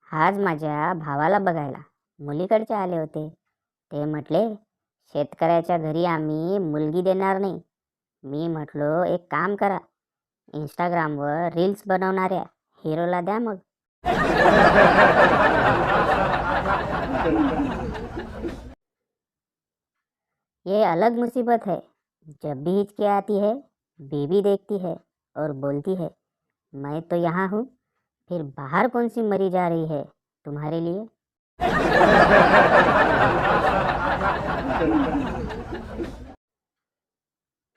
आज माझ्या भावाला बघायला मुलीकडचे आले होते. ते म्हटले, शेतकऱ्याच्या घरी आम्ही मुलगी देणार नाही. मी म्हटलो, एक काम करा, इंस्टाग्रामवर रील्स बनवणाऱ्या हिरोला द्या मग. ये अलग मुसीबत है. जब भी हिचकी आती है, बीबी देखती है और बोलती है, मैं तो यहाँ हूँ, फिर बाहर कौन सी मरी जा रही है तुम्हारे लिए.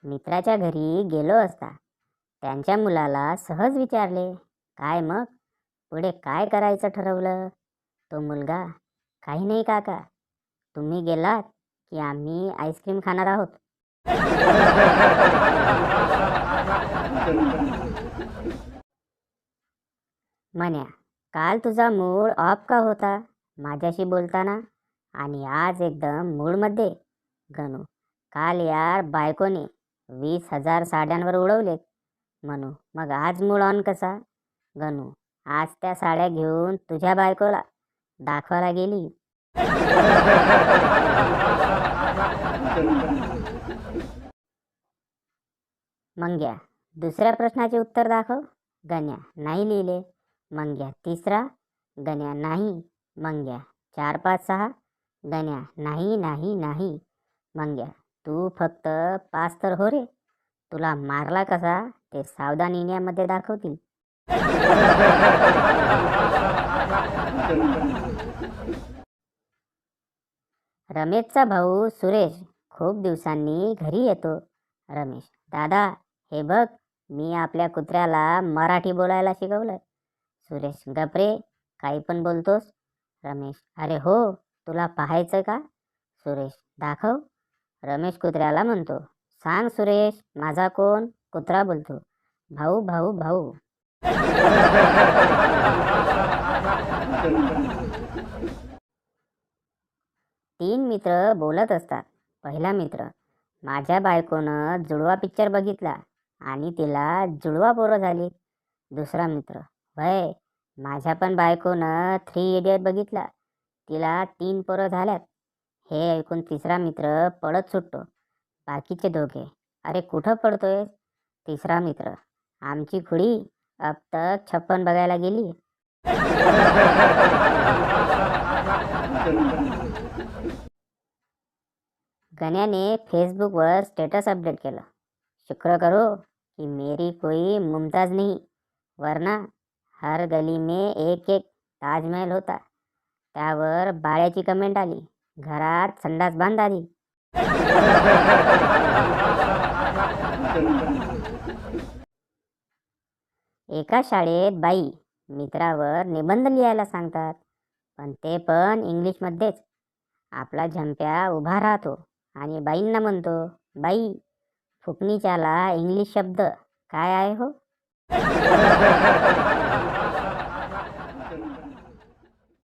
मित्राच्या घरी गेलो असता. त्यांच्या मुलाला सहज विचारले, काय मग, पुढे काय करायचं ठरवलं. तो मुलगा, काही नाही काका, तुम्ही गेलात की आम्ही आईस्क्रीम खाणार आहोत. म्हण्या, काल तुझा मूड ऑफ का होता माझ्याशी बोलताना, आणि आज एकदम मूडमध्ये. गणू, काल यार बायकोने 20,000 साड्यांवर उडवलेत म्हणू, मग आज मूड ऑन कसा. गणू, आज त्या साड्या घेऊन तुझ्या बायकोला दाखवायला गेली. मंग्या, दुसऱ्या प्रश्नाचे उत्तर दाखव. गण्या, नाही लिहिले. मंग्या, तिसरा. गण्या, नाही. मंग्या, 4, 5, 6. गण्या, नाही नाही नाही. मंग्या, तू फक्त 5 तर हो रे. तुला मारला कसा ते सावधान इंडियामध्ये दाखवतील. रमेशचा भाऊ सुरेश खूप दिवसांनी घरी येतो. रमेश, दादा, हे बघ, मी आपल्या कुत्र्याला मराठी बोलायला शिकवलं. सुरेश, गपरे, काही पण बोलतोस. रमेश, अरे हो, तुला पाहायचं का. सुरेश, दाखव. रमेश कुत्र्याला म्हणतो, सांग सुरेश, माझा कोण. कुत्रा बोलतो, भाऊ भाऊ भाऊ. तीन मित्र बोलत असतात. पहिला मित्र, माझ्या बायकोनं जुळवा पिक्चर बघितला आणि तिला जुळवा पोरं झाली. दुसरा मित्र, भय, माझ्या पण बायकोनं 3 इडियट बघितला, तिला 3 पोरं झाल्यात. हे ऐकून तिसरा मित्र पळत सुटतो. बाकीचे दोघे, अरे कुठं पडतोय. तिसरा मित्र, आमची खुडी अब तक 56 बघायला गेली. गण्याने फेसबुकवर स्टेटस अपडेट केलं, शुक्र करो कि मेरी कोई मुमताज नहीं, वरना हर गली में एक एक ताजमहल होता. त्यावर बाळ्याची कमेंट आली, घरात संडास बांध आली. एका शाळेत बाई मित्रावर निबंध लिहायला सांगतात, पण ते पण इंग्लिशमध्येच. आपला झंप्या उभा राहतो आणि बाईंना म्हणतो, बाई, फुकणीच्याला इंग्लिश शब्द काय आहे हो.